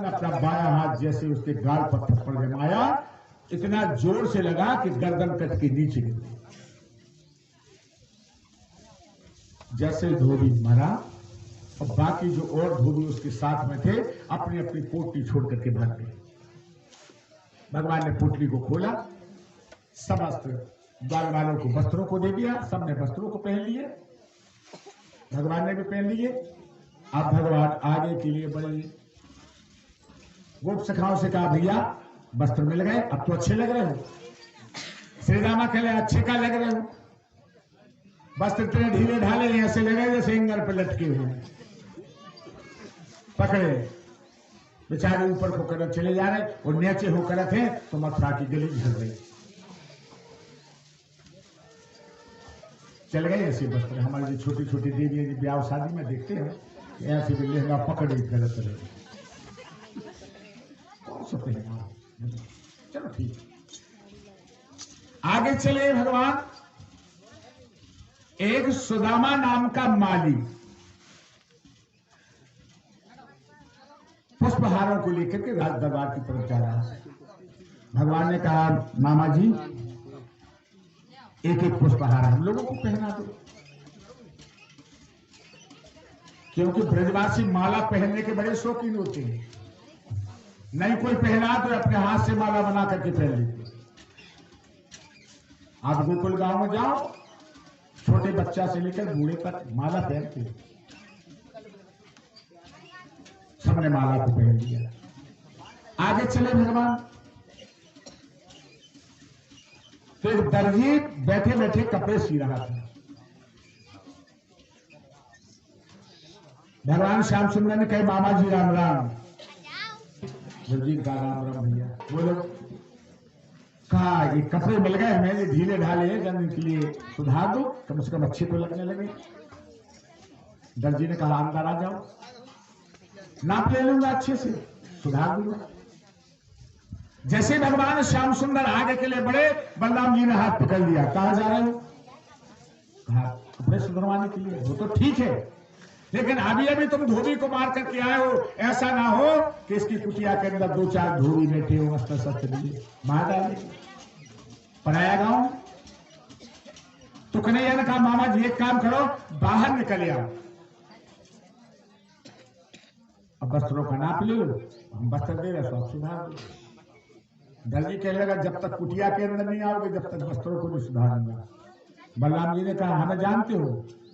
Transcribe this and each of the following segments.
अपना बायां हाथ जैसे उसके गाल पर थप्पड़ जमाया, इतना जोर से लगा कि गर्दन कट के नीचे गिर गई। जैसे धोबी मरा और बाकी जो और धोबी उसके साथ में थे अपनी अपनी पोटली छोड़ करके भाग गए। भगवान ने पोटली को खोला, समस्त बाल वालों को वस्त्रों को दे दिया, सबने वस्त्रों को पहन लिए, भगवान ने भी पहन लिए। अब भगवान आगे के लिए बढ़े। गोप सखाओं से कहा भैया वस्त्र मिल गए, अब तो अच्छे लग रहे हो। श्री रामा कहले अच्छे का लग रहे हो, वस्त्र इतने ढीले ढाले ऐसे लगे जैसे इंगर पर लटके हुए। पकड़े बेचारे ऊपर होकर चले जा रहे और नीचे होकर थे तो मथुरा की गली झड़ गई। चल गए ऐसे वस्त्र। हमारी जो छोटी छोटी देवी ब्याह शादी में देखते हैं ऐसे भी लहंगा पकड़ गलत तरह चलो ठीक। आगे चले भगवान। एक सुदामा नाम का माली पुष्पहारों को लेकर के राज दरबार की तरफ जा रहा है। भगवान ने कहा मामा जी एक एक पुष्पहार हम लोगों को पहना दो, क्योंकि ब्रजवासी माला पहनने के बड़े शौकीन होते हैं। नहीं कोई पहना तो अपने हाथ से माला बना करके पहन लेते। आप गोकुल गांव में जाओ, छोटे बच्चा से लेकर बूढ़े तक माला पहनते, सबने माला को पहन लिया। आगे चले भगवान। तो एक दर्जी बैठे बैठे कपड़े सी रहा था। भगवान श्याम सुंदर ने कहे मामा जी राम राम। दर्जी का राम राम भैया। बोलो। कहा ये कपड़े मिल गए मैं, ये ढीले ढाले जन के लिए सुधार दो, कम से कम अच्छे तो लगने लगे। दर्जी ने कहा अंदर आ जाओ, नाप ले लूंगा अच्छे से, सुधार दूंगा। जैसे भगवान श्याम सुंदर आगे के लिए बढ़े, बलराम जी ने हाथ पकड़ लिया। कहा जा रहे हो? कहा कपड़े सुधरवाने के लिए। वो तो ठीक है, लेकिन अभी अभी तुम धोबी को मार करके आए हो, ऐसा ना हो कि इसकी कुटिया के अंदर दो चार धोबी बैठे हो अस्त्र शस्त्र लिए मार डाले। पराया गांव तो कन्हैया ने कहा मामा जी एक काम करो, बाहर निकल आओ, अब वस्त्रों का नाप लो, हम वस्त्र दे रहे सब सुधार दो। दर्जी कहने लगा जब तक कुटिया के अंदर नहीं आओगे जब तक वस्त्रों को नहीं सुधारूंगा। बलराम जी ने कहा हमें जानते हो?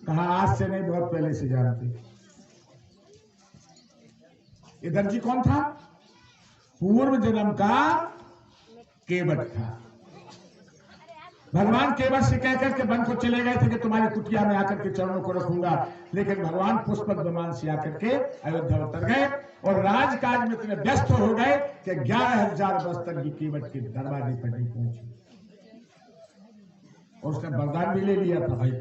कहा आज से नहीं, बहुत पहले से जानते। ये दर्जी कौन था? पूर्व जन्म का केवट था। भगवान केवट से कहकर के वन को चले गए थे कि तुम्हारी कुटिया में आकर के चरणों को रखूंगा, लेकिन भगवान पुष्पक विमान से आकर के अयोध्या उतर गए और राजकाज में इतने व्यस्त हो गए कि 11,000 वर्ष तक भी केवट के दरवाजे पर नहीं पहुंचे। और उसने वरदान भी ले लिया था भाई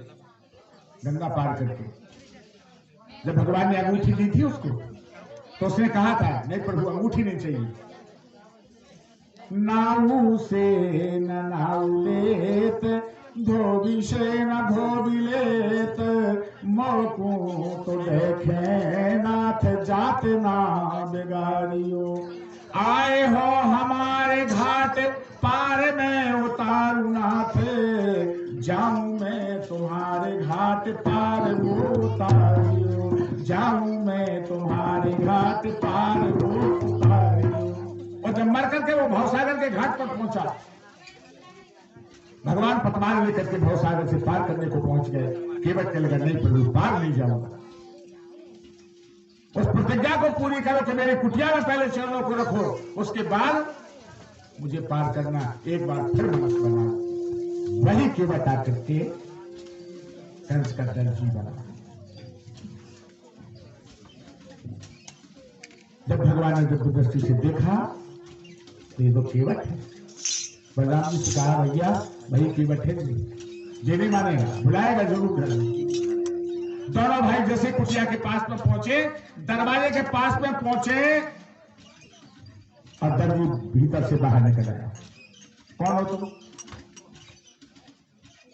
गंगा पार करके। जब भगवान ने अंगूठी दी थी उसको तो उसने कहा था नहीं प्रभु अंगूठी नहीं चाहिए। नाऊ से न नाऊ लेत, धोबी से न धोबी लेत, मौकू तो देखे नाथ जात ना बिगाड़ियो। आए हो हमारे घाट पार में उतारू नाथ, जाऊं मैं तुम्हारे घाट पार उतारियो, जाऊं मैं तुम्हारे घाट पार उतारियो। और जब मर करके वो भवसागर के घाट पर पहुंचा, भगवान पतवार लेकर के भवसागर से पार करने को पहुंच गए। केवट के लगा नहीं प्रभु पार नहीं जाऊंगा। उस प्रतिज्ञा को पूरी करो कि मेरे कुटिया में पहले चरणों को रखो, उसके बाद मुझे पार करना। एक बार फिर मनस बना। वही केवट आकर के कंस का दर्जी बना। जब भगवान ने जबरदस्ती से देखा तो ये तो केवट है। बलराम जी से कहा भैया भाई केवट है ये नहीं मानेगा, बुलाएगा जरूर घर में। दोनों भाई जैसे कुटिया के पास में पहुंचे, दरवाजे के पास में पहुंचे और दर्जी भीतर से बाहर निकल आया। कौन हो तुम?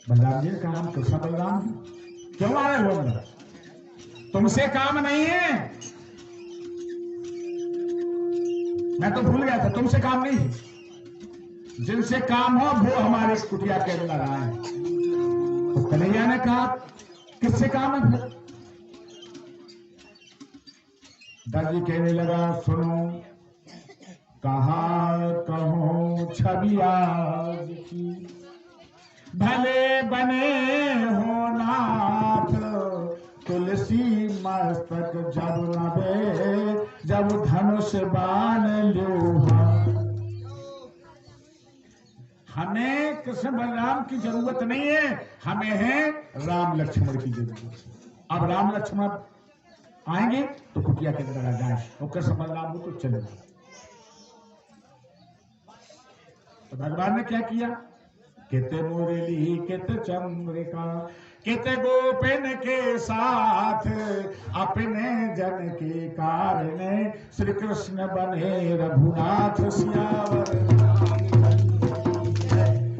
बलराम जी ने कहा हम कृष्ण बलराम। क्यों आ रहे हो अंदर? तुमसे काम नहीं है। मैं तो भूल गया था, तुमसे काम नहीं है। जिनसे काम हो वो हमारे कुटिया के अंदर आए। तो कन्हैया ने कहा किससे काम है फिर? दर्जी कहने लगा सुनो, कहा कहूं छवि आज की, भले बने हो नाथ, तुलसी मस्तक जब नबे, जब धनुष बाण लोहा। हमें कृष्ण बलराम की जरूरत नहीं है, हमें है राम लक्ष्मण की जरूरत। अब राम लक्ष्मण आएंगे तो कुटिया के अंदर आ जाए, और कृष्ण बलराम हो तो चले जाए। तो भगवान ने क्या किया? किते मुरली कित चंद्रिका, किते गोपिन के साथ, अपने जन के कारण, श्री कृष्ण बने रघुनाथ सियावर।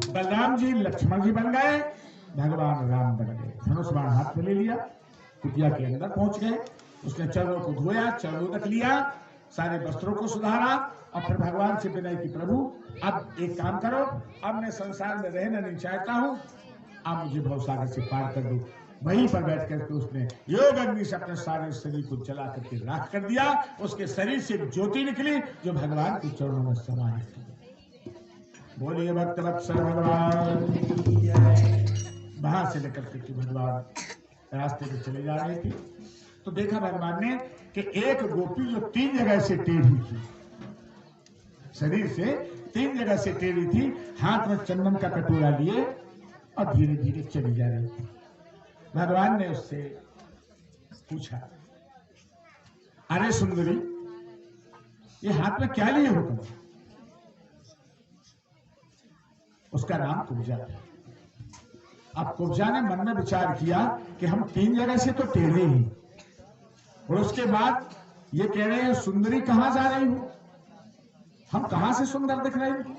बलराम जी लक्ष्मण जी बन गए, भगवान राम बन गए। धनुष बाण हाथ में ले लिया, कुटिया के अंदर पहुंच गए। उसने चरणों को धोया, चरणों रख लिया, सारे वस्त्रों को सुधारा, और फिर भगवान से विनय की प्रभु अब एक काम करो, अब मैं संसार में रहना नहीं चाहता हूं, आप मुझे भवसागर से पार कर दो। वहीं पर बैठ करके उसने योग अग्नि से अपने सारे शरीर को जला करके राख कर दिया। उसके शरीर से एक ज्योति निकली जो भगवान के चरणों में समाहित थी। बोलिए भक्त वत्सल भगवान। वहां से निकल करके भगवान रास्ते में चले जा रहे थे, तो देखा भगवान ने कि एक गोपी जो 3 जगह से टेढ़ी थी, शरीर से 3 जगह से टेढ़ी थी, हाथ में चंदन का कटोरा लिए और धीरे धीरे चली जा रही थी। भगवान ने उससे पूछा, अरे सुंदरी, ये हाथ में क्या लिए हो तुम? उसका नाम कुब्जा था। अब कुब्जा ने मन में विचार किया कि हम 3 जगह से तो टेढ़े ही, और उसके बाद ये कह रहे हैं सुंदरी कहां जा रही हो, हम कहां से सुंदर दिख रहे हैं?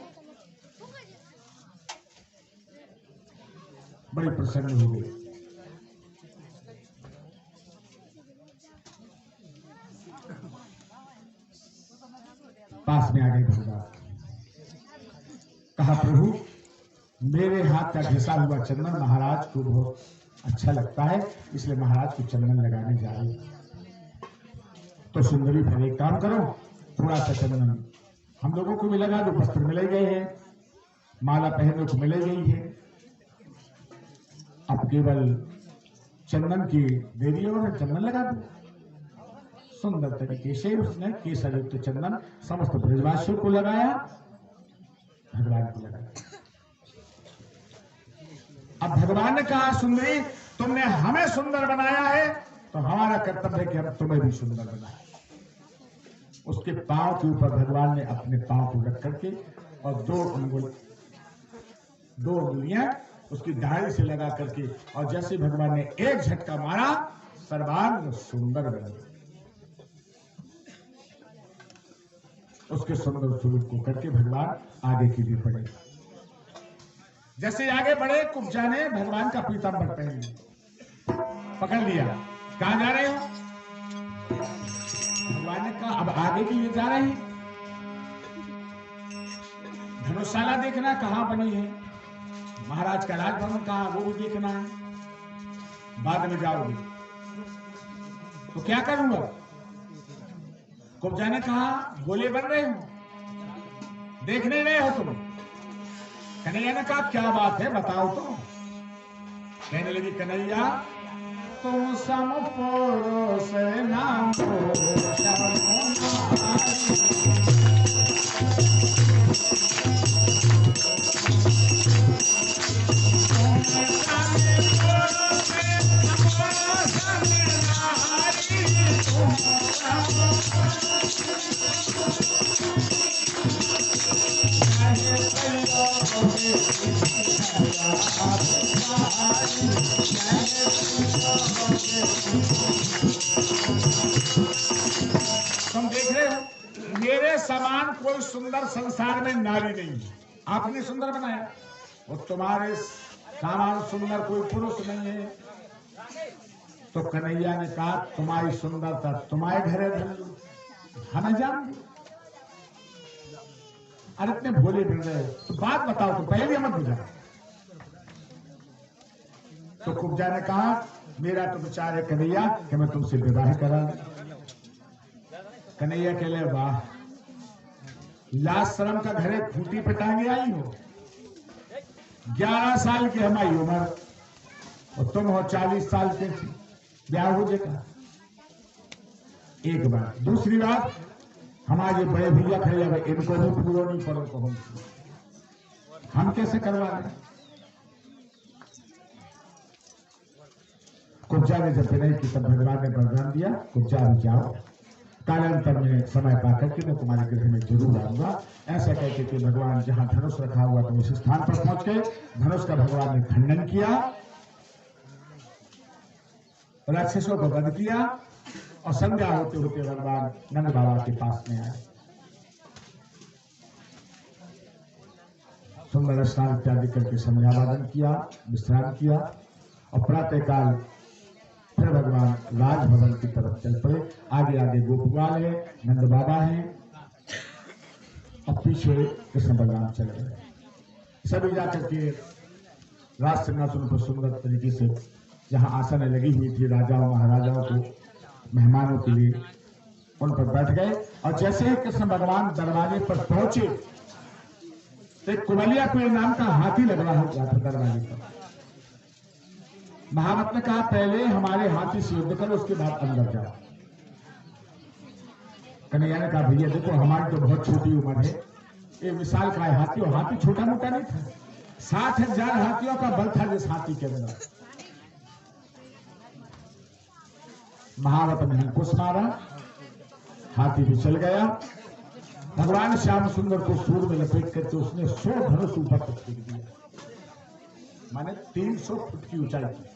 बड़ी प्रसन्न हो गई। पास में आ गए भगवान, कहा प्रभु मेरे हाथ का घिसा हुआ चंदन महाराज को बहुत अच्छा लगता है, इसलिए महाराज को चंदन लगाने जा रही। तो सुंदरी फिर एक काम करो, थोड़ा सा चंदन हम लोगों को भी लगा दो, वस्त्र मिले गए हैं, माला पहनने को मिले गई है, अब केवल चंदन की देरी और चंदन लगा दो। सुंदर तरीके से उसने केसर युक्त चंदन समस्त ब्रजवासियों को लगाया, भगवान को लगाया। अब भगवान ने कहा सुंदरी तुमने हमें सुंदर बनाया है, तो हमारा कर्तव्य है कि हम तुम्हें भी सुंदर बनाए। उसके पांव के ऊपर भगवान ने अपने पांव को रख करके और 2 उंगलियां उसकी दाढ़ी से लगा करके, और जैसे भगवान ने एक झटका मारा, सर्वांग सुंदर बन गया। उसके सुंदर स्वरूप को करके भगवान आगे की भी बढ़े। जैसे आगे बढ़े, कुब्जा ने भगवान का पीतांबर पहन लिया, पकड़ लिया। कहां जा रहे हो? भगवान ने कहा अब आगे के लिए जा रहे हैं, धनुषशाला देखना कहां बनी है, महाराज का राजभवन कहां, वो भी देखना है, बाद में जाओगे। तो क्या करूंगा? कुब्जा ने कहा गोले बन रहे हो, देखने नहीं हो तुम? कन्हैया ने कहा क्या बात है बताओ तो। कहने लगी कन्हैया तुम समपुरुष नाम तुम देख रहे हो मेरे समान कोई सुंदर संसार में नारी नहीं है, आपने सुंदर बनाया, और तुम्हारे समान सुंदर कोई पुरुष नहीं है। तो कन्हैया ने कहा तुम्हारी सुंदरता तुम्हारे घर है, हमें जान दो। अरे इतने भोले बन रहे तो बात बताओ, तो पहले मत बुझा। तो कुब्जा ने कहा मेरा तो विचार है कन्हैया कि मैं तुमसे विवाह करा। कन्हैया के लिए वाह, लाज शर्म का घरे खूंटी पे टांगे आई हो। 11 साल की हमारी उम्र और तुम हो 40 साल के, ब्याह हो जाएगा। एक बात। दूसरी बात, हमारे बड़े भैया खड़े हैं, इनको भी पूरो नहीं पड़ो तो हम कैसे करवा दें। कुब्जा ने जब विनय की तब भगवान ने वरदान दिया, कुब्जा भी जाओ, कालांतर में समय पाकर के मैं तुम्हारे गृह में जरूर आऊंगा। ऐसा कहते कि भगवान जहां धनुष रखा हुआ तो उस स्थान पर पहुंच गए। धनुष का भगवान ने खंडन किया, राक्षसों को वध किया और संध्या होते होते भगवान नंद बाबा के पास में आए। सुंदर स्नान इत्यादि करके संध्या वादन किया, विश्राम किया और प्रातःकाल फिर भगवान राजभवन की तरफ चल पड़े। आगे आगे गोपवाल है, नंद बाबा है और पीछे कृष्ण बलराम चले गए। सभी जाकर के राज सिंहासन पर सुंदर तरीके से जहां आसन लगी हुई थी राजाओं महाराजाओं को मेहमानों के लिए, उन पर बैठ गए। और जैसे ही कृष्ण भगवान दरवाजे पर पहुंचे तो एक कुबलिया पेड़ नाम का हाथी लग रहा था दरवाजे पर। महावत ने कहा पहले हमारे हाथी से युद्ध करो, उसके बाद अंदर जाओ। कन्हैया ने कहा भैया देखो हमारी तो बहुत छोटी उम्र है, ये विशाल का हाथी, और हाथी छोटा मोटा नहीं था, 60,000 हाथियों का बल था जिस हाथी के अंदर। महावत ने अंकुश मारा, हाथी भी चल गया। भगवान श्याम सुंदर को सूर में लपेट करके उसने 100 धनुष ऊपर तक फेंक दिया, माने 300 फुट की ऊंचाई की।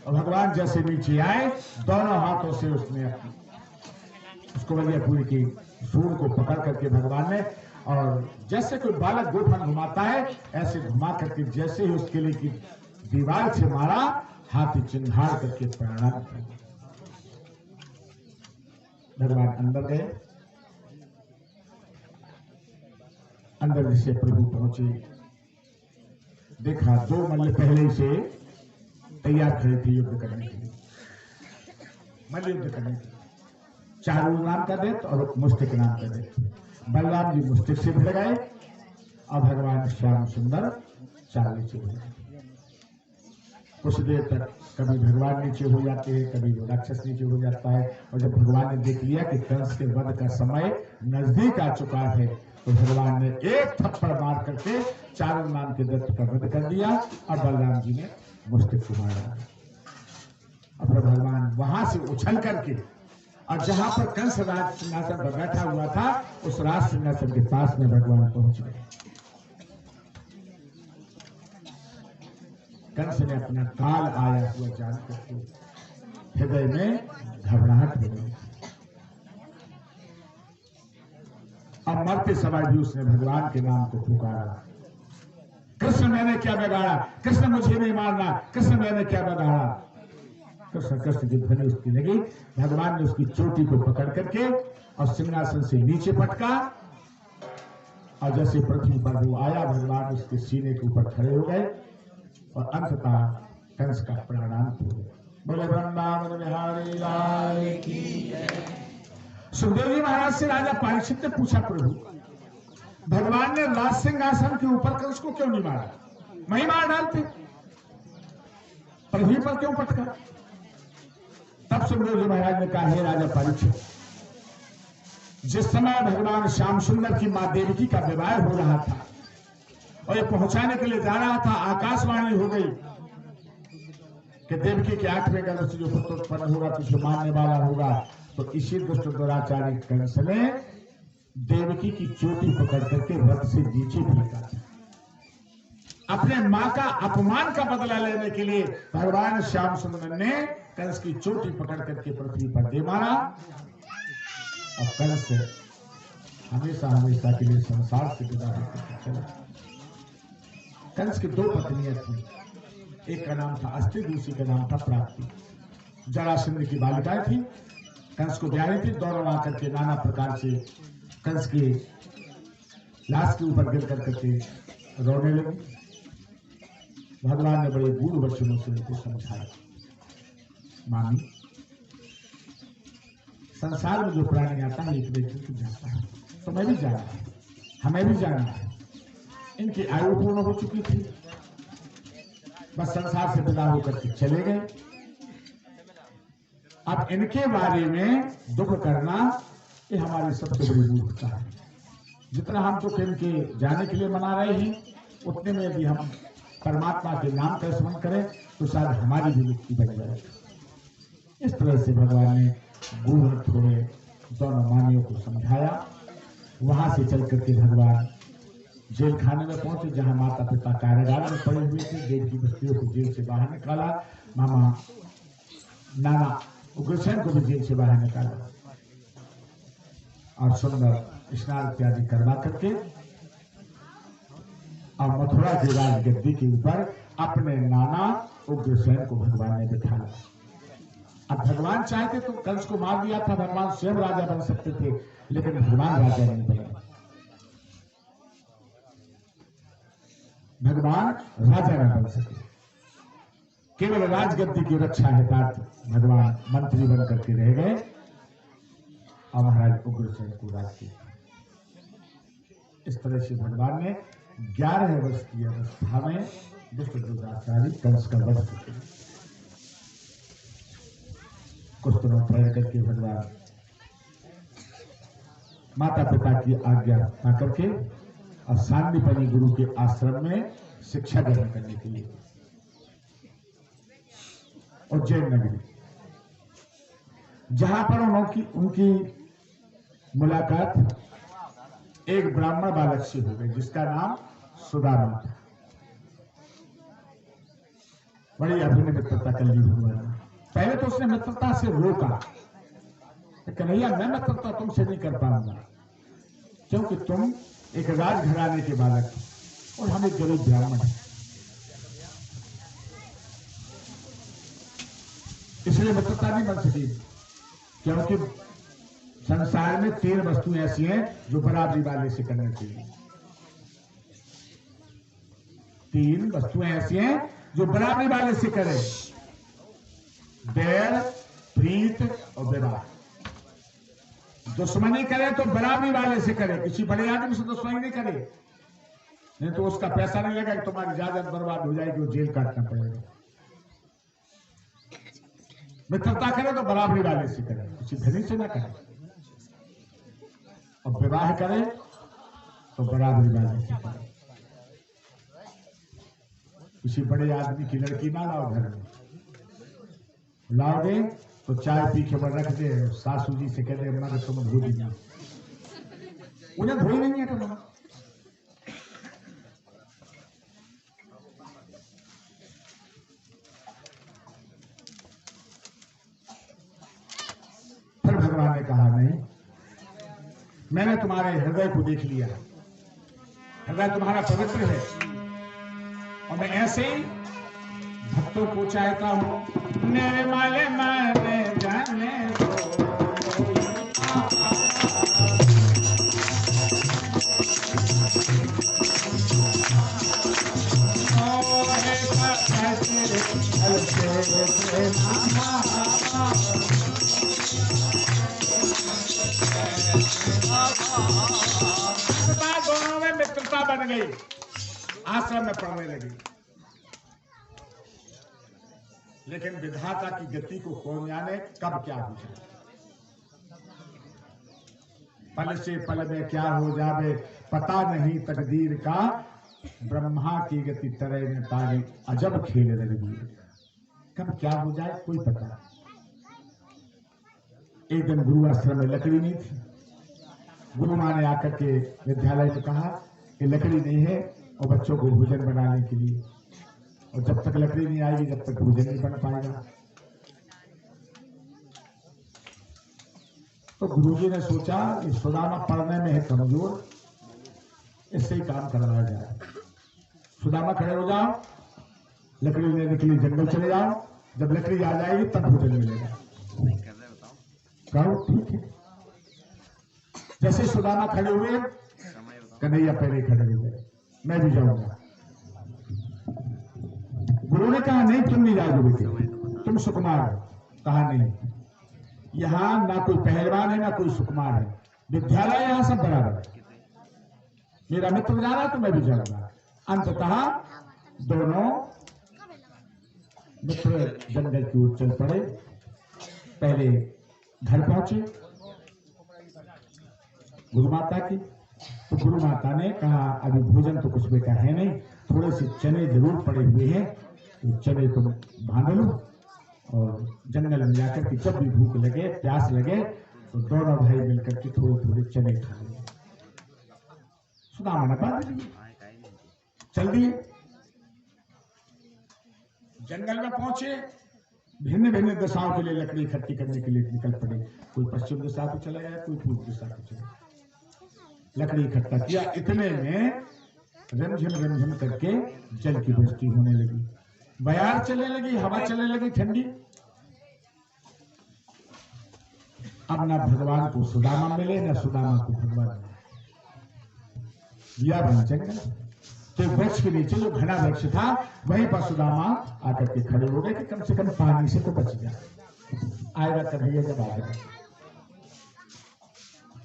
और भगवान जैसे नीचे आए दोनों हाथों से उसने उसको वलियापुरी की सूर को पकड़ करके भगवान ने, और जैसे कोई बालक गोफन घुमाता है ऐसे घुमा करके जैसे ही उसके लिए की दीवार से मारा, हाथी चिन्हार करके प्राणायाम कर। भगवान अंदर गए। अंदर जिसे प्रभु पहुंचे, देखा 2 मल्ल पहले से तैयार खड़े थे युद्ध करने के लिए, मल्ल युद्ध करने के लिए। चारूल नाम का दैत्य और मुस्तिक नाम का दैत्य। बलराम जी मुस्तिक से भिड़ गए और भगवान श्याम सुंदर चाल से भिड़ गए। कुछ देर तक कभी भगवान नीचे हो जाते हैं, कभी वो राक्षस नीचे हो जाता है। और जब भगवान ने देख लिया कि कंस के वध का समय नजदीक आ चुका है तो भगवान ने एक थप्पड़ मार करके चारुल नाम के दैत्य का वध कर दिया और बलराम जी ने मुस्तिक को मारा। अब भगवान वहां से उछल करके और जहां पर कंस राज सिंहासन पर बैठा हुआ था उस राज सिंहासन के पास में भगवान पहुंच गए। कंस ने अपना काल आया हुआ जान करके हृदय में घबराहट हो गई। अब मरते समय भी उसने भगवान के नाम को पुकारा, कृष्ण मैंने क्या बिगाड़ा, कृष्ण मुझे नहीं मारना, कृष्ण मैंने क्या बिगाड़ा। कृष्ण कृष्ण की ध्वनि उसकी लगी। भगवान ने उसकी चोटी को पकड़ करके और सिंहासन से नीचे पटका और जैसे पृथ्वी पर वो आया भगवान उसके सीने के ऊपर खड़े हो गए और अंततः कंस का प्राणांत हो गया। बोले वृंदावन बिहारी लाल की जय। सुखदेव जी महाराज से राजा परीक्षित ने पूछा प्रभु भगवान ने राज सिंहासन के ऊपर कंस को क्यों नहीं मारा, वहीं मार डालते, पृथ्वी पर क्यों पटका। तब सुखदेव जी महाराज ने कहा हे राजा परीक्षित, जिस समय भगवान श्याम सुंदर की मां देवकी का विवाह हो रहा था और ये पहुंचाने के लिए जा रहा था, आकाशवाणी हो गई कि देवकी के 8वें गर्भ से जो पुत्र उत्पन्न होगा तुझे मारने वाला होगा। तो इसी दुष्ट दुराचारी कंस ने देवकी की चोटी पकड़ करके रथ से नीचे फेंका। अपने मां का अपमान का बदला लेने के लिए भगवान श्याम सुंदर ने कंस की चोटी पकड़ करके पृथ्वी पर दे मारा और कंस हमेशा हमेशा के लिए संसार से विदा होकर चला। कंस की 2 पत्नियां थी, एक का नाम था अस्ति, दूसरी का नाम था प्राप्ति। जरासंध की बालिकाएं थी, कंस को ब्याही थी। दोनों आकर के नाना प्रकार से कंस की लाश के ऊपर गिर करके रोने लगी। भगवान ने बड़े गूढ़ वचनों से उनको समझाया, मामी संसार में जो प्राणी आता है एक व्यक्ति को जाता है, तो मैं भी जाना है, हमें भी जाना है। इनकी आयु पूर्ण हो चुकी थी, बस संसार से विदा होकर के चले गए। अब इनके बारे में दुख करना ये हमारी सबसे बड़ी मूर्खता है। जितना हम दुख इनके जाने के लिए मना रहे हैं, उतने में यदि हम परमात्मा के नाम का स्मरण करें तो शायद हमारी भी मुक्ति बन जाए। इस तरह से भगवान ने गूढ़ थोड़े दोनों मानियों को समझाया। वहां से चल करके भगवान जेल खाने में पहुंचे, जहां माता पिता कारागार में पड़े हुए थे। जेल की बस्तियों को जेल से बाहर निकाला, मामा नाना उग्रसेन को भी जेल से बाहर निकाला और सुंदर स्नान इत्यादि करवा करके और मथुरा की राज गद्दी के ऊपर अपने नाना उग्रसेन को भगवान ने बिठाया। अब भगवान चाहते तो कंस को मार दिया था, भगवान स्वयं राजा बन सकते थे, लेकिन भगवान राजा नहीं बने। भगवान राजा न बन सके, केवल राजगद्दी की रक्षा हेतु भगवान मंत्री बन करके रह गए और महाराज उग्रसेन को राज किया। इस तरह से भगवान ने 11 वर्ष की अवस्था में दुष्ट दुराचारी कंस का वध किया। कुछ दिनों ठहर करके भगवान माता पिता की आज्ञा पा करके और सांदीपनि गुरु के आश्रम में शिक्षा ग्रहण करने के लिए उज्जैन नगरी, जहां पर उनकी मुलाकात एक ब्राह्मण बालक से हो गई जिसका नाम सुदामा था। बड़ी अभिन्न मित्रता कर ली भगवान। पहले तो उसने मित्रता से रोका, कन्हैया मैं मित्रता तुमसे नहीं कर पाऊंगा, क्योंकि तुम एक राजघराने के बालक और हम एक गरीब ब्राह्मण हैं, इसलिए मित्रता नहीं बन सकी। क्योंकि संसार में 3 वस्तुएं ऐसी हैं जो बराबरी वाले से करनी चाहिए। 3 वस्तुएं ऐसी हैं जो बराबरी वाले से करें, बैर, प्रीत और विवाह। दुश्मनी करे तो बराबरी वाले से करे, किसी बड़े आदमी से दुश्मनी नहीं करे, नहीं तो उसका पैसा नहीं लगेगा, तुम्हारी जायदाद बर्बाद हो जाएगी, वो जेल काटना पड़ेगा। मित्रता करे तो बराबरी वाले से करे, किसी धनी से ना करे, और विवाह करे तो बराबरी वाले से करे। किसी बड़े आदमी की लड़की ना लाओ घर में, लाओगे तो चाय पी के रख दे, सासू जी से कह दे अम्मा तुम धो दीजिए, उन्हें धोई नहीं है तो फिर भगवान ने कहा नहीं, मैंने तुम्हारे हृदय को देख लिया, हृदय तुम्हारा पवित्र है और मैं ऐसे ही भक्तों को चाहता हूं। निर्मल मन जाने दो, दोनों में मित्रता बन गई, आश्रम में पढ़ने लगी। लेकिन विधाता की गति को कौन जाने कब क्या हो जाए, पल से पल में क्या हो जावे, पता नहीं तकदीर का, ब्रह्मा की गति तरह में तारी, अजब खेल रघुवीर। कब क्या हो जाए कोई पता। एक दिन गुरु आश्रम में लकड़ी नहीं थी, गुरु मां ने आकर के विद्यालय में कहा कि लकड़ी नहीं है और बच्चों को भोजन बनाने के लिए, और जब तक लकड़ी नहीं आएगी जब तक भोजन नहीं बन पाएगा। तो गुरुजी ने सोचा कि सुदामा पढ़ने में है कमजोर, इससे ही काम करवाया जाए। सुदामा खड़े हो जाओ, लकड़ी लेने के लिए जंगल चले जाओ, जब लकड़ी आ जाएगी तब भोजन मिलेगा। कहो ठीक है। जैसे सुदामा खड़े हुए कन्हैया पहले खड़े हो गए, मैं भी जाऊंगा। गुरु ने कहा नहीं, तुम नहीं जाओगे बेटे, तुम सुकुमार हो। कहा नहीं, यहां ना कोई पहलवान है ना कोई सुकुमार है, विद्यालय यहां सब बराबर है। मेरा मित्र जा रहा तो मैं भी जाऊंगा। अंततः दोनों मित्र जंगल की ओर चल पड़े। पहले घर पहुंचे गुरु माता की, तो गुरु माता ने कहा अभी भोजन तो कुछ बेटा है नहीं, थोड़े से चने जरूर पड़े हुए हैं, तो चने तुम बांध लो और जंगल में जाकर के जब भी भूख लगे प्यास लगे तो दोनों भाई मिलकर के थोड़े थोड़े चने खा लेंगे। सुदामा ने बांध दिए, चल दिए। जंगल में पहुंचे, भिन्न भिन्न दिशाओं के लिए लकड़ी इकट्ठी करने के लिए निकल पड़े। कोई पश्चिम दिशा को चला गया, कोई पूर्व दिशा को चला गया, लकड़ी इकट्ठा किया। इतने में रिमझिम करके जल की वृष्टि होने लगी, बयार चलने लगी, हवा चलने लगी ठंडी। अब ना भगवान को सुदामा मिले ना सुदामा को भगवान मिले। दिया बन जंगल, तो वृक्ष के नीचे जो घना वृक्ष था वहीं पर सुदामा आकर के खड़े हो गए कि कम से कम पानी से तो बच जाए, आएगा कन्हैया जब आएगा।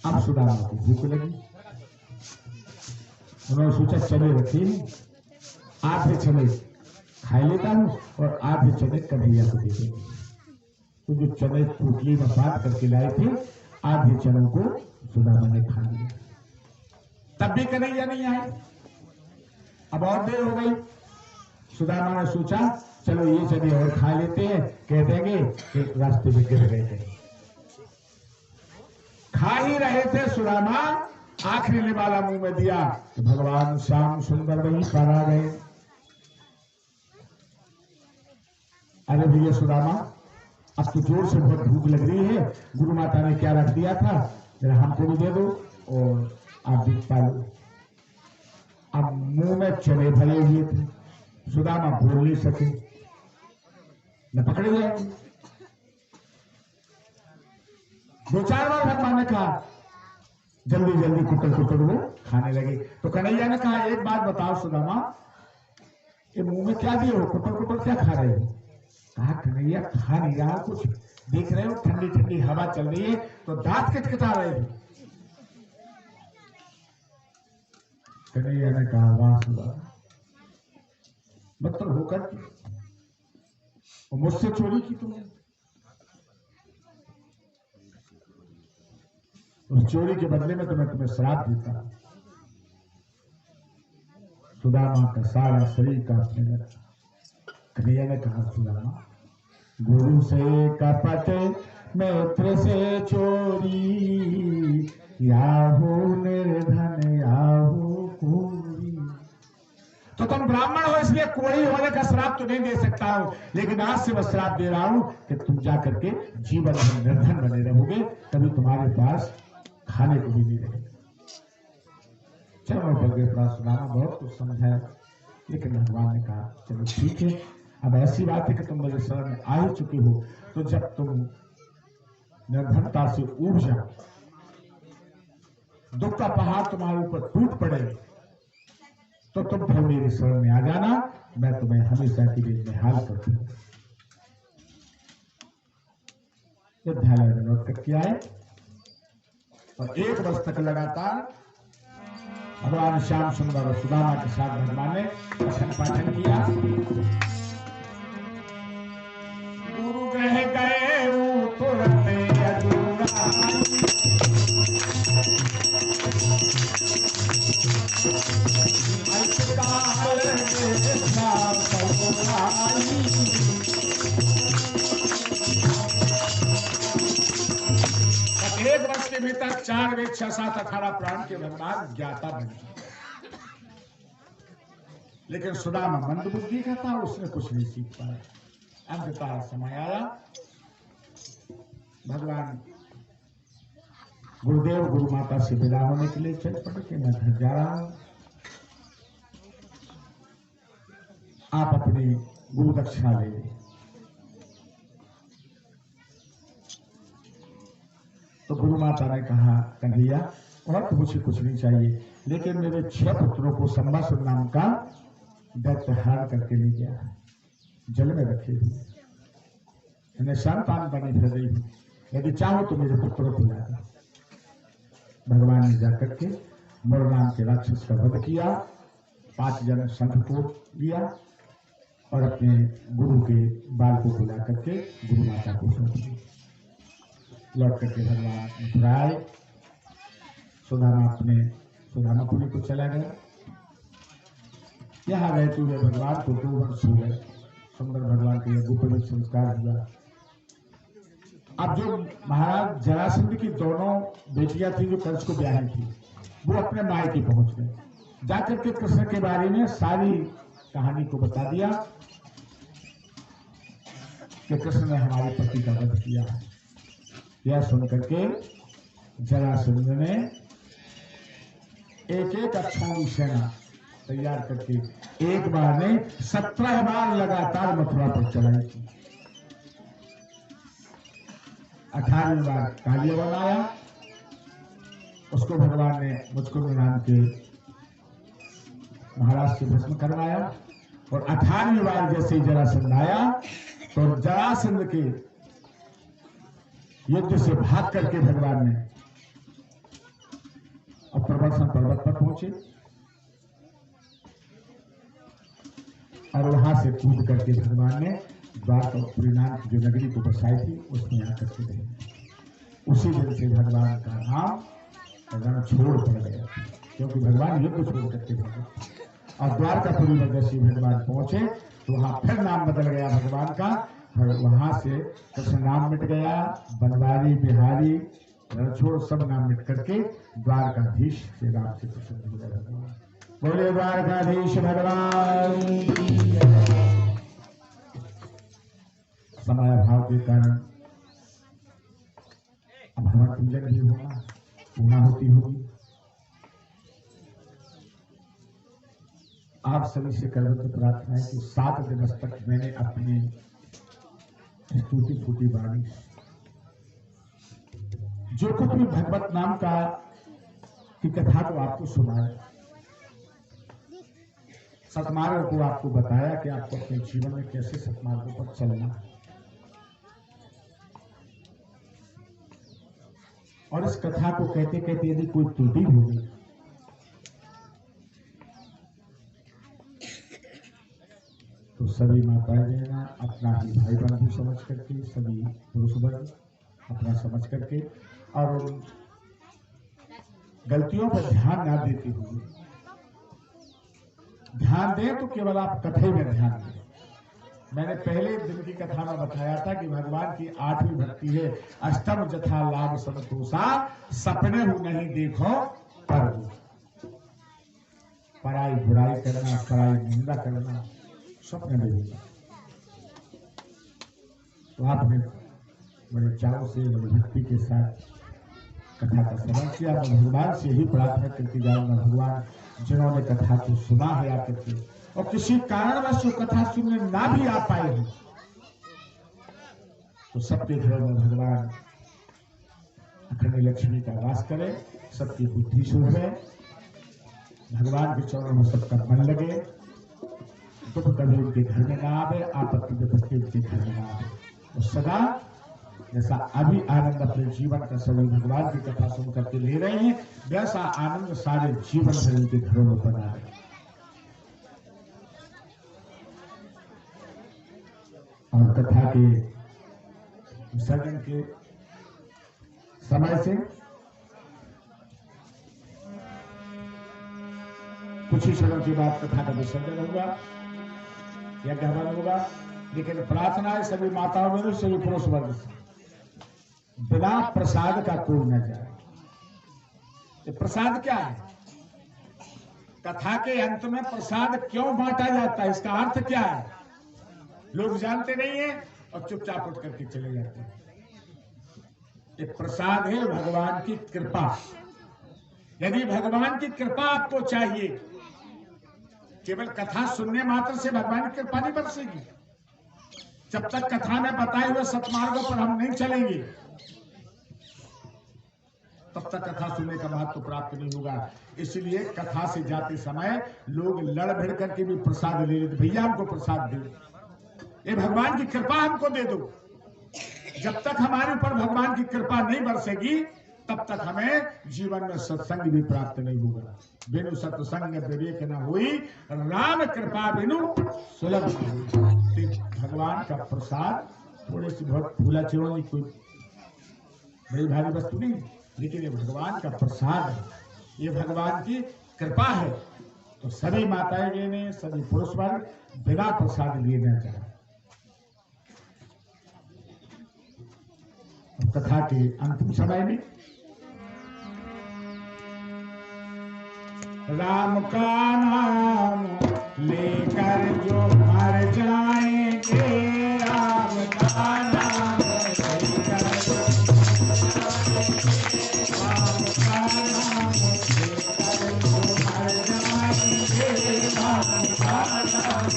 अब सुदामा को भूख लगी, उन्होंने सोचा चने रखी, आधे चने खा लेता हूं और आधे चने कन्हैया को दे देंगे। तो जो चने पोटली में बांध करके लाए थे, आधे चनों को सुदामा ने खा लिया। तब भी कन्हैया नहीं आए। अब और देर हो गई। सुदामा ने सोचा चलो ये चने और खा लेते हैं, कह देंगे कि रास्ते में गिर गए थे। खा ही रहे थे सुदामा, आखिरी निवाला मुंह में दिया तो भगवान श्याम सुंदर वहीं पर आ गए। अरे भैया सुदामा, अब तो जोर से बहुत भूख लग रही है, गुरु माता ने क्या रख दिया था, जरा हमको भी दे दो और आप भी पा लो। अब मुंह में चने भरे हुए थे, सुदामा बोल नहीं सके, न पकड़े गए। दो चार बार भगवान ने कहा जल्दी जल्दी कुकर कुकर वो खाने लगे। तो कन्हैया ने कहा एक बात बताओ सुदामा, ये मुंह में क्या दिए हो, कुकर कुकर क्या खा रहे हो? कहा कन्हैया खा नहीं रहा कुछ, देख रहे हो ठंडी ठंडी हवा चल रही है तो दांत किटकिटा रहे थे। कन्हैया ने कहा वाह सुदामा, मतलब होकर मुझसे चोरी की तुमने, उस चोरी के बदले में तो मैं तुम्हें श्राप देता। सुदामा का सारा शरीर कांपने लगा। कन्हैया ने कहा सुदामा, गुरु से कपट मित्र से चोरी, याहू निर्धन याहू कोरी। तो तुम ब्राह्मण हो इसलिए कोई होने का श्राप तो नहीं दे सकता हूं, लेकिन आज से मैं श्राप दे रहा हूं कि तुम जाकर के जीवन में निर्धन बने रहोगे, कभी तुम्हारे पास खाने को भी नहीं रहेगा। चलो बलदेव सुदामा बहुत कुछ समझाया, लेकिन भगवान ने कहा चलो ठीक है, अब ऐसी बात है कि तुम मेरे शरण में आ ही चुके हो, तो जब तुम निर्धनता से ऊब जाओ, दुख का पहाड़ तुम्हारे ऊपर टूट पड़े, तो तुम फिर मेरे शरण में आ जाना, मैं तुम्हें हमेशा के लिए निहाल कर दूंगा। विद्यालय में लौट करके आए और एक वर्ष तक लगातार भगवान श्याम सुंदर और सुदामा के साथ भगवान ने पठन पाठन किया। गुरु ग्रह गए तुरंत एक वर्ष के भीतर 4 वेद 6 7 18 प्राण के भगवान ज्ञाता बन गए। लेकिन सुदामा मंद बुद्धि का था, उसने कुछ नहीं सीख पाया। अंततः समय आया, भगवान गुरुदेव गुरु माता से विदा होने के लिए चल पड़े कि मैं घर जा रहा हूं, आप अपनी गुरु दक्षिणा ले लें। तो गुरु माता ने कहा कन्हैया और तो मुझे कुछ नहीं चाहिए, लेकिन मेरे 6 पुत्रों को संबासुर नाम का दैत्य हरण करके ले गया है, जल में रखे हुए, इन्हें संतान बनी फिर रही हूँ, यदि चाहो तो मेरे पुत्रों को ला दो। भगवान ने जाकर के मोर नाम के राक्षस का वध किया, 5 जन संघ को लिया और अपने गुरु के बाल को बुला करके गुरु माता को सौंप दी। लौट करके भगवान मथुराए, सुदामापुरी को चला गया। यहाँ रहते हुए भगवान को 2 वर्ष हो गए। सुंदर भगवान के यज्ञोपवीत संस्कार हुआ। अब जो महाराज जरासंध की दोनों बेटियां थी जो कंस को ब्याही थी, वो अपने मायके पहुंच गए। जाकर के कृष्ण के बारे में सारी कहानी को बता दिया कि कृष्ण ने हमारे पति का वध किया है। यह सुनकर के जरासंध ने एक अक्षौणी सेना तैयार करके एक बार नहीं 17 बार लगातार मथुरा पर चढ़ाई की। 18वीं बार कालिया बनाया, उसको भगवान ने मुझको नाम के महाराज से भस्म करवाया। और 18वीं बार जैसे ही जरासंध आया तो जरासंध के युद्ध से भाग करके भगवान ने प्रवर्तन पर्वत पर पहुंचे और वहां से कूद करके भगवान ने द्वारकापुरी नाम की जो नगरी को बसाई थी उसमें आकर के रहे। उसी दिन से भगवान का नाम रणछोड़ पड़ गया, क्योंकि भगवान युद्ध छोड़ करके भागे। और द्वारकापुरी में जैसे भगवान पहुंचे तो वहां फिर नाम बदल गया भगवान का, और वहां से कृष्ण नाम मिट गया, बनवारी, बिहारी, रणछोड़ सब नाम मिट करके द्वारकाधीश श्री राम से कृष्ण हो गया भगवान। बोले द्वारकाधीश भगवान। समय अभाव के कारण अब हमारा पूजन भी होगा, पूर्णा होती होगी। आप सभी से करवत प्रार्थना है कि 7 दिवस तक मैंने अपनी टूटी फूटी वाणी जो कुछ भी भगवत नाम का की कथा को आपको सुनाया, सतमार्ग को आपको बताया कि आपको अपने जीवन में कैसे सतमार्गों पर चलना है। और इस कथा को कहते कहते यदि कोई त्रुटि होगी तो सभी माताएं बहना अपना ही भाई बंधु समझ करके, सभी पुरुष वर्ग अपना समझ करके और गलतियों पर ध्यान ना देते हुए ध्यान दें तो केवल आप कथे में ध्यान दें। मैंने पहले दिन की कथा में बताया था कि भगवान की 8वीं भक्ति है, अष्टम जथा लाभ संतोषा, सपने हो नहीं देखो पर पराई बुराई करना, पराई निंदा करना सपने में होगा। तो आपने बड़े चाव से, बड़ी भक्ति के साथ कथा का श्रवण किया। मैं भगवान से ही प्रार्थना करके जाऊंगा, भगवान जिन्होंने कथा को सुना है आकर के और किसी कारणवश वो कथा सुनने ना भी आ पाए हो, तो सबके घरों में भगवान अखंड लक्ष्मी का वास करे, सबकी बुद्धि शुभ है, भगवान के चरणों में सबका मन लगे, दुख कभी उनके घर में ना आवे, आपत्ति विपत्ति उनके घर में ना आवे। और सदा जैसा अभी आनंद अपने जीवन का सभी भगवान की कथा सुन करके ले रहे हैं, वैसा आनंद सारे जीवन भर उनके घरों में बना रहे। और कथा के विसर्जन के समय से कुछ ही क्षणों के बाद कथा का विसर्जन होगा, यज्ञ हवन होगा। लेकिन प्रार्थना है सभी माताओं में, सभी पुरुष वर्ग से, बिना प्रसाद का कोई न जाए। ये प्रसाद क्या है? कथा के अंत में प्रसाद क्यों बांटा जाता है, इसका अर्थ क्या है? लोग जानते नहीं है और चुपचाप उठ करके चले जाते हैं। ये प्रसाद है भगवान की कृपा। यदि भगवान की कृपा आपको चाहिए, केवल कथा सुनने मात्र से भगवान की कृपा नहीं बरसेगी। जब तक कथा में बताए हुए सतमार्गों पर हम नहीं चलेंगे, तब तक कथा सुनने का महत्व प्राप्त नहीं होगा। इसलिए कथा से जाते समय लोग लड़ भिड़ करके भी प्रसाद ले लेते, भैया हमको प्रसाद दे, ये भगवान की कृपा हमको दे दो। जब तक हमारे ऊपर भगवान की कृपा नहीं बरसेगी तब तक हमें जीवन में सत्संग भी प्राप्त नहीं होगा। बिनु सत्संग विवेक न हुई, राम कृपा बिनु सुलभ न हुई। भगवान का प्रसाद थोड़े से बहुत फूला चिड़ोनी कोई बड़ी भारी वस्तु नहीं, लेकिन ये भगवान का प्रसाद है, ये भगवान की कृपा है। तो सभी माताएं लेने, सभी पुरुष वर्ग बिना प्रसाद लिए न जाए। कथा के अंतिम समय में राम का नाम लेकर जो मर जाएंगे, राम का नाम लेकर जो राम का नाम लेकर जो मर जाएंगे, राम का नाम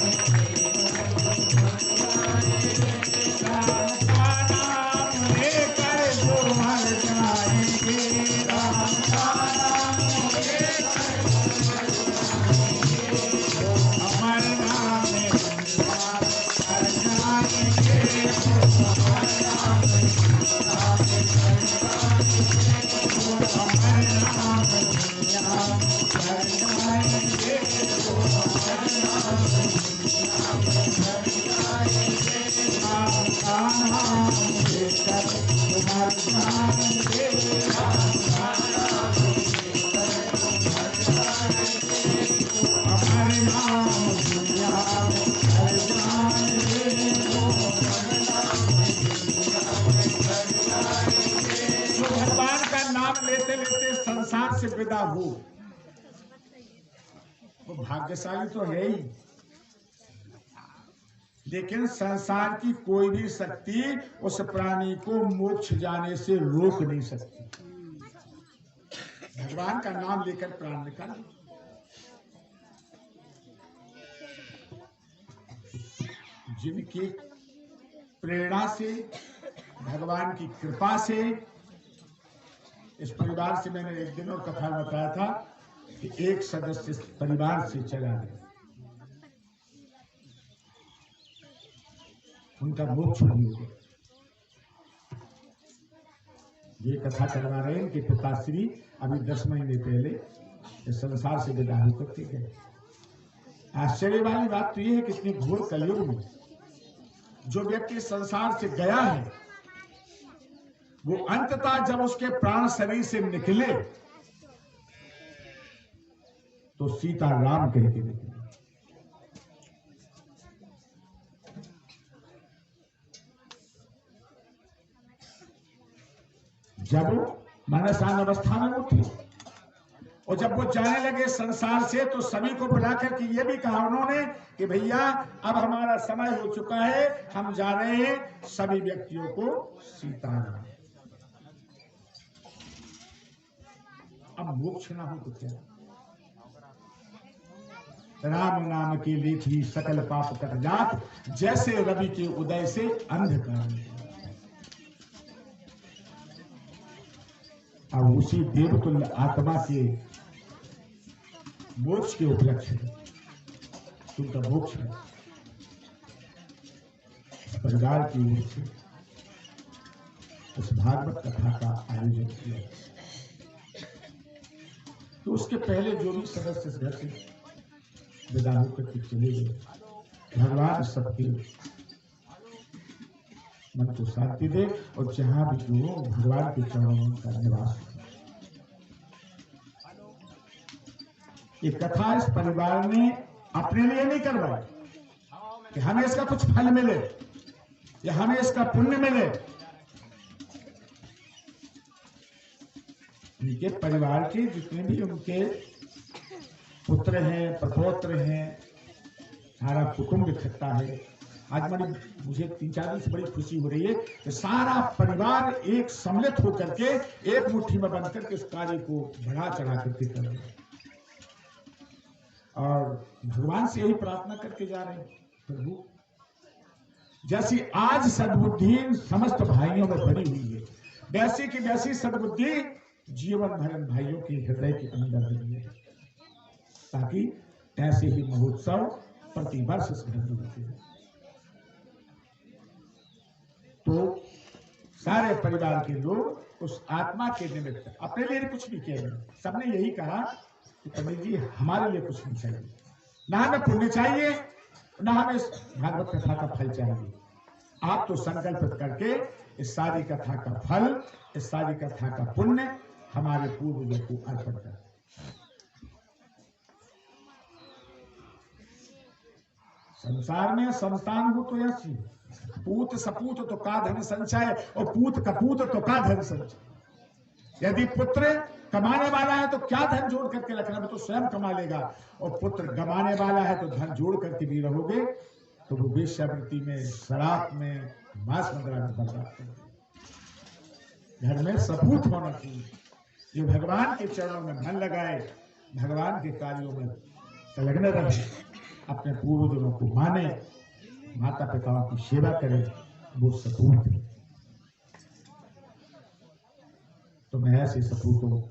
लेकर जो मर जाएंगे, राम का लेते लेते संसार से विदा हो, वो भाग्यशाली तो है ही, लेकिन संसार की कोई भी शक्ति उस प्राणी को मोक्ष जाने से रोक नहीं सकती। भगवान का नाम लेकर प्राण निकाल, जिनकी प्रेरणा से, भगवान की कृपा से, इस परिवार से मैंने एक दिन और कथा बताया था कि एक सदस्य इस परिवार से चला गया, उनका मोक्ष नहीं हो गया। ये कथा करवा रहे हैं कि पिताश्री अभी 10 महीने पहले इस संसार से विदा होकर के गए। आश्चर्य वाली बात तो ये है कि इतने घोर कलयुग में जो व्यक्ति संसार से गया है, वो अंततः जब उसके प्राण शरीर से निकले तो सीता राम कह के निकले। जब मनसान अवस्था में उठी और जब वो जाने लगे संसार से, तो सभी को बुलाकर के ये भी कहा उन्होंने कि भैया अब हमारा समय हो चुका है, हम जा रहे हैं। सभी व्यक्तियों को सीताराम। अब मोक्ष ना हो तो क्या, राम नाम के लेखी सकल पाप कट जात, जैसे रवि के उदय से अंधकार। अब उसी देवतुल्य आत्मा के मोक्ष के उपलक्ष्य है, उनका मोक्ष है। परिवार की ओर से उस भागवत कथा का आयोजन किया। तो उसके पहले जो भी सदस्य इस घर से विदा होकर के चले गए, भगवान सबके मन को शांति दे और जहां भी जो भगवान के चरणों का निवास। ये कथा इस परिवार ने अपने लिए नहीं करवाई कि हमें इसका कुछ फल मिले या हमें इसका पुण्य मिले। उनके परिवार के जितने भी उनके पुत्र हैं, प्रपौत्र हैं, सारा कुटुंब इकट्ठा है। आज मुझे 3-4 दिन से बड़ी खुशी हो रही है कि सारा परिवार एक सम्मिलित होकर के एक मुट्ठी में बंध करके इस कार्य को बढ़ा चढ़ा करके कर रहे हैं। और भगवान से यही प्रार्थना करके जा रहे हैं, प्रभु जैसी आज सद्बुद्धि समस्त भाइयों में भरी हुई है, वैसी की वैसी सद्बुद्धि जीवन भर इन भाइयों के हृदय के अंदर रहिए, ताकि ऐसे ही महोत्सव प्रतिवर्ष इस घर में होते हैं। तो सारे परिवार के लोग उस आत्मा के निमित्त अपने लिए कुछ नहीं कह रहे, सबने यही कहा कि पंडित जी हमारे लिए कुछ नहीं चाहिए, ना हमें पुण्य चाहिए, ना हमें इस भागवत कथा का फल चाहिए। आप तो संकल्प करके इस सारी कथा का फल, इस सारी कथा का पुण्य हमारे पूर्वजों को अर्पण कर। संसार में संतान हो तो ऐसी पूत सपूत तो का धन संचय, और पूत कपूत तो का धन संचय। यदि पुत्र कमाने वाला है तो क्या धन जोड़ करके रखना, तो स्वयं कमा लेगा, और पुत्र गमाने वाला है तो धन जोड़ करके भी रहोगे तो वो वेश्यावृत्ति में, शराब में, मांस मदिरा में बर्बाद करोगे। घर में सपूत होना चाहिए, जो भगवान के चरणों में मन लगाए, भगवान के कार्यों में संलग्न रहे, अपने पूर्वजों को माने, माता पिताओं की सेवा करे, वो सपूत है। तो मैं ऐसे सपूतों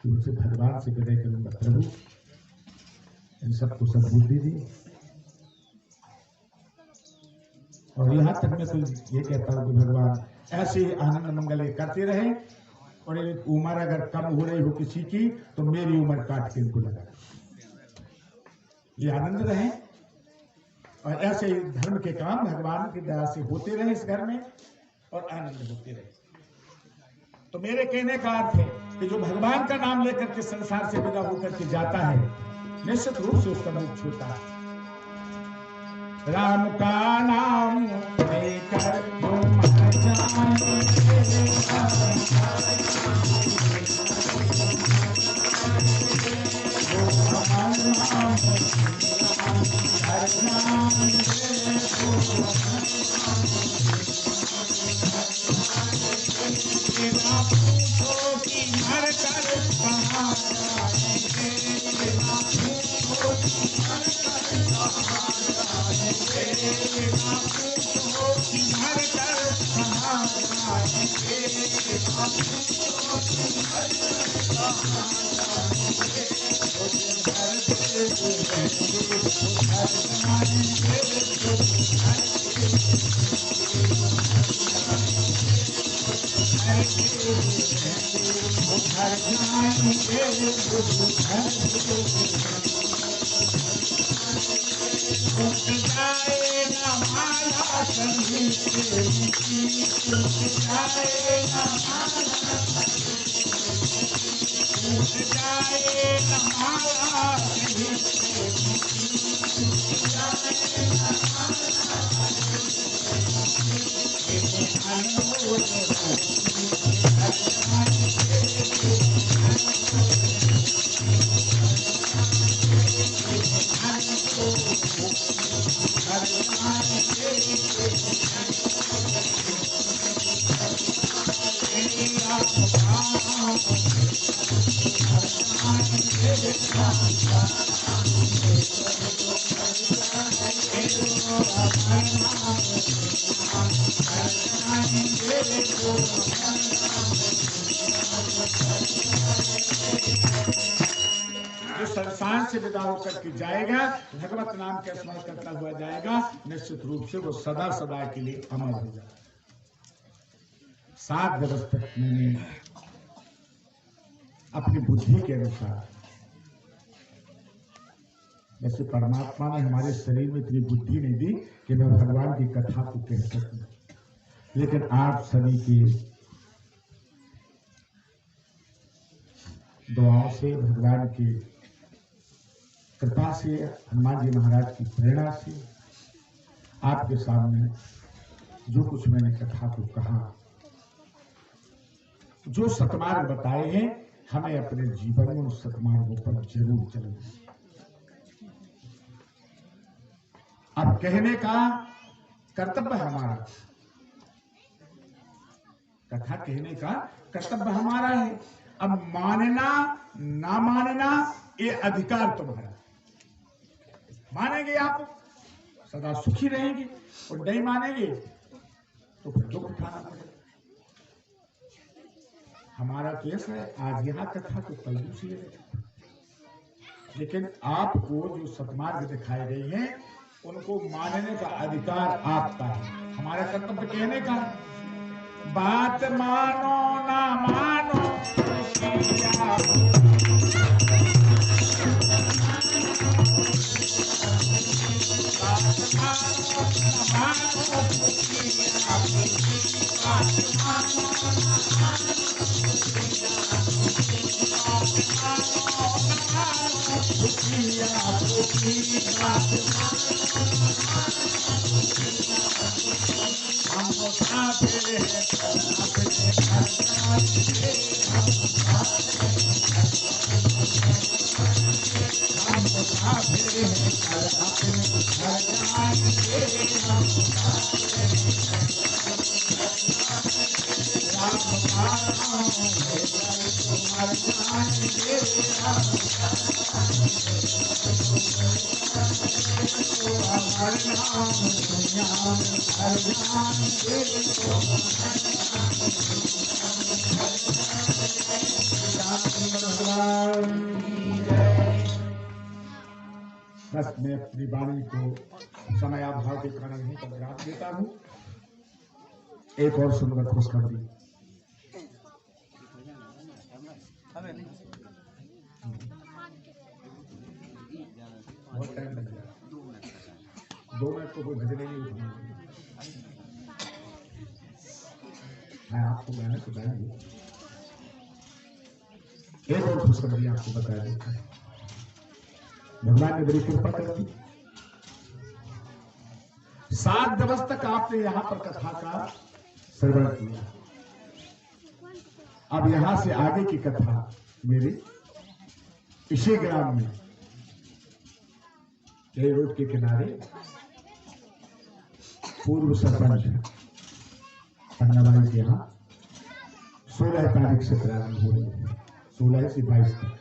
कि उनसे भगवान से विनय करूंगा, प्रभु इन सबको सद्बुद्धि दी। और यहां तक मैं तो ये कहता हूं कि भगवान ऐसे आनंद मंगल करते रहे, और उम्र अगर कम हो रही हो किसी की तो मेरी उम्र काट के इनको लगा, ये आनंद रहे, और ऐसे धर्म के काम भगवान की दया से होते रहे इस घर में, और आनंद होते रहे। तो मेरे कहने का अर्थ है कि जो भगवान का नाम लेकर के संसार से विदा होकर के जाता है, निश्चित रूप से उसका मोक्ष होता है। राम का नाम लेकर जो मर जाए, जो संसार से विदा होकर के जाएगा, भगवत नाम का स्मरण करता हुआ जाएगा, निश्चित रूप से वो सदा सदा के लिए अमर हो जाएगा। 7 दिवस तक मैंने अपनी बुद्धि के अनुसार, जैसे परमात्मा ने हमारे शरीर में इतनी बुद्धि नहीं दी कि मैं भगवान की कथा को कह सकूं, लेकिन आप सभी की दुआओं से, भगवान की कृपा से, हनुमान जी महाराज की प्रेरणा से आपके सामने जो कुछ मैंने कथा को कहा, जो सतमार्ग बताए हैं, हमें अपने जीवन में उन सतमार्गों पर जरूर चलना। अब कहने का कर्तव्य हमारा, कथा कहने का कर्तव्य हमारा है। अब मानना ना मानना ये अधिकार तुम्हारा। मानेंगे आप सदा सुखी रहेंगे, और नहीं मानेंगे तो फिर दुख उठाना पड़ेगा। हमारा केस है आज यहाँ कथा तो कल दूसरी जगह, लेकिन आपको जो सतमार्ग दिखाए गए हैं उनको मानने का अधिकार आपका है। हमारा कर्तव्य कहने का, बात मानो ना मानो बस मैं अपनी वाणी को समयाभाव के कारण ही पर विराम देता हूँ। एक और सुंदर खुशखबरी, बहुत टाइम लग गया, 2 मिनट को कोई भजने नहीं उठना, मैं आपको मैंने सुनाई। एक और खुशखबरी आपको बताया देता है। भगवान ने बड़ी कृपा कर दी, 7 दिवस तक आपने यहाँ पर कथा का श्रवण किया। अब यहां से आगे की कथा मेरी इसी ग्राम में यही रोड के किनारे पूर्व सरपंच अन्नाबाई के यहाँ 16 तारीख से प्रारंभ हो रही है, 16 से 22 तक।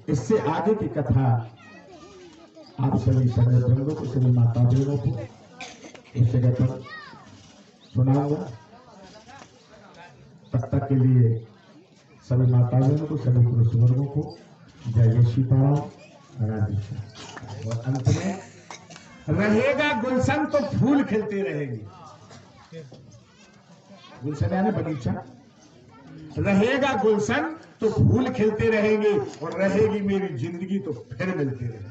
इससे आगे की कथा आप सभी सर्वधर्मों को, सभी माता बहनों को इस जगह पर सुनाऊंगा। तब तक के लिए सभी माता बहनों को, सभी पुरुष वर्गों को जय सीताराम, राधे श्याम। और अंत में रहेगा गुलशन तो फूल खिलते रहेंगे। गुलशन यानी बगीचा, रहेगा गुलशन तो फूल खिलते रहेंगे और रहेगी मेरी जिंदगी तो फिर मिलते रहेंगे।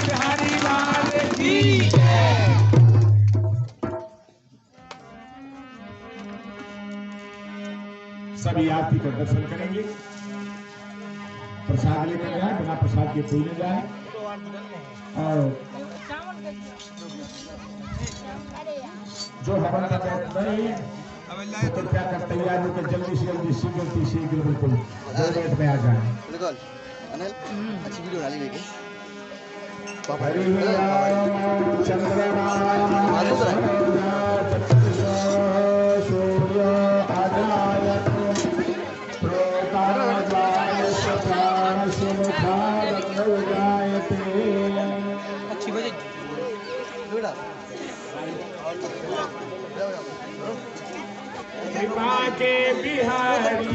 बिहारी लाल की सभी आरती का दर्शन करेंगे। प्रसाद लेकर जाए, बिना प्रसाद के कोई नहीं जाए। और जो हवन का नहीं तो क्या कर तैयार होकर जल्दी से जल्दी शीघ्र बिल्कुल 2 मिनट में आ जाए। अच्छी वीडियो डाली लेके अच्छी बजे कृपा के बिहारी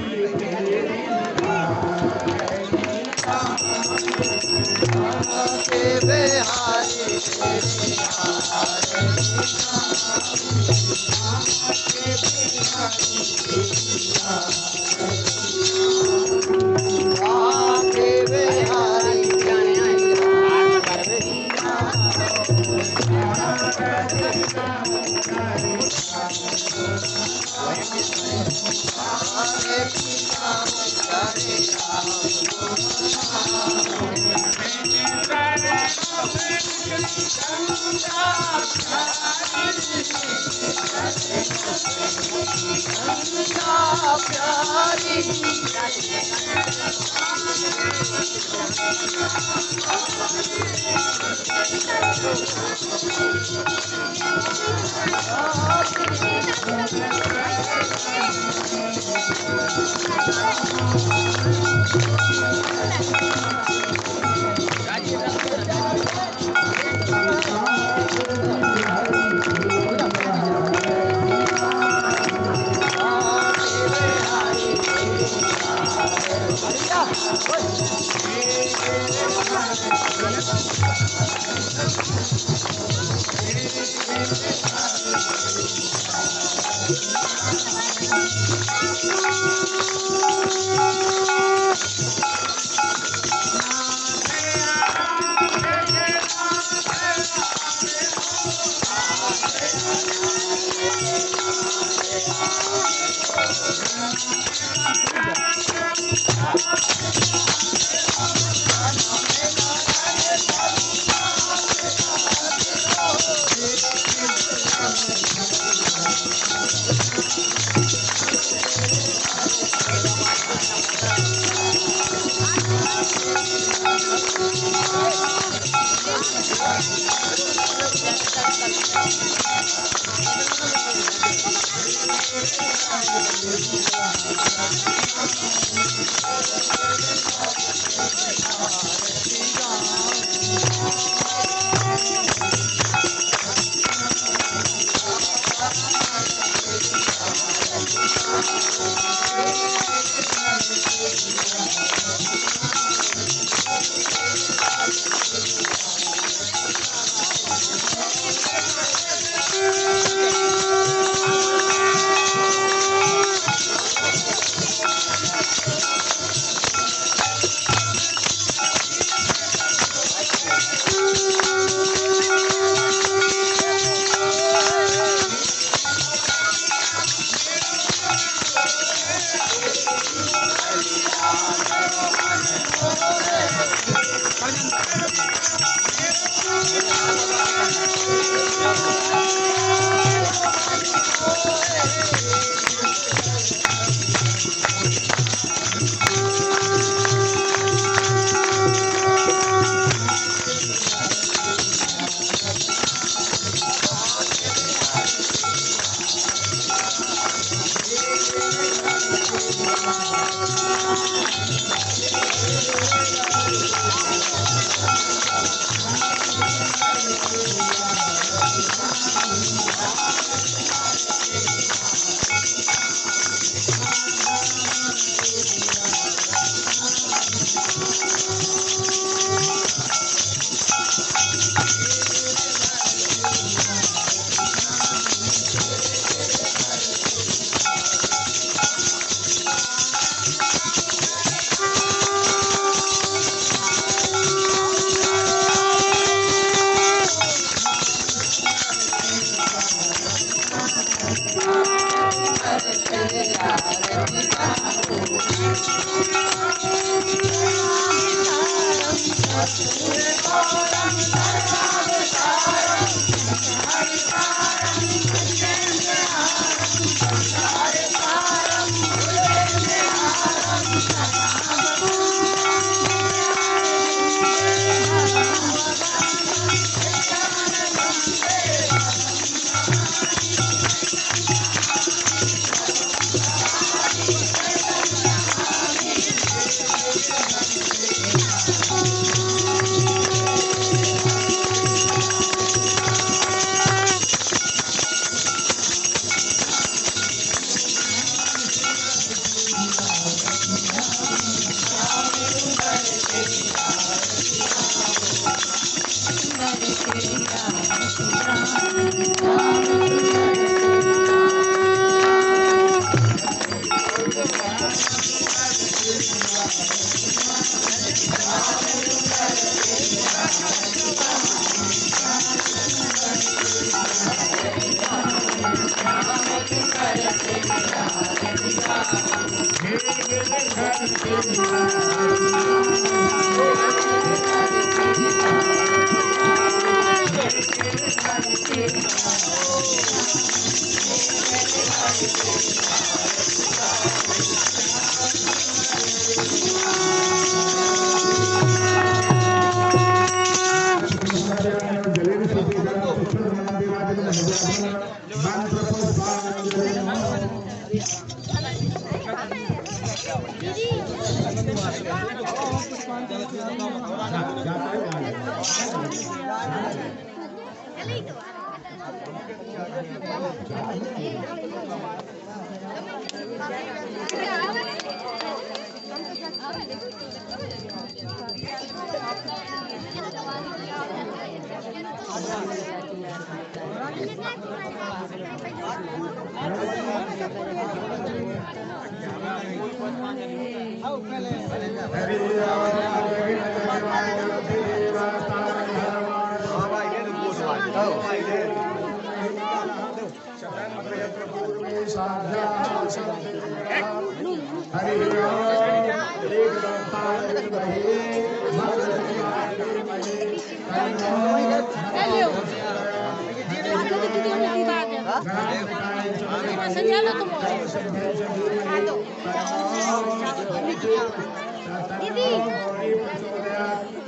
के बिहारी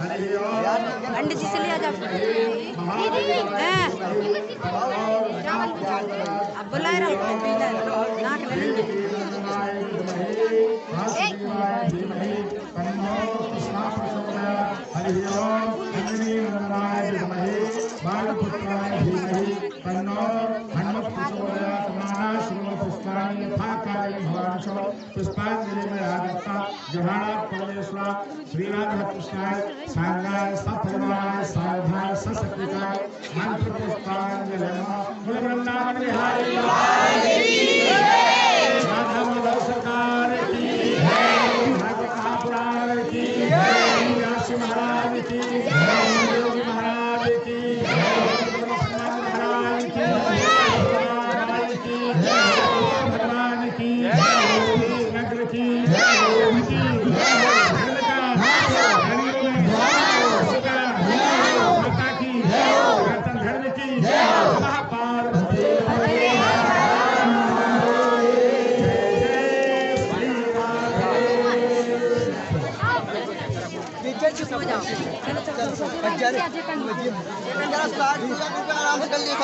पंडित जी से लिया जाओ। अब बुलाए रहो नाक पुष्पांजलि में आगता जहाना परमेश्वर श्रीनाथ कृष्णाय सांगाय सतगुणाय साधाय सशक्तिकाय मंत्र पुष्पांजलि बोल वृंदावन बिहारी राधा माधव सरकार की भागवत महापुराण की व्यास महाराज की योगी महाराज की महाराज की भगवान की नगर की माता की सनातन धर्म की महापार्वती आराम से कर लिए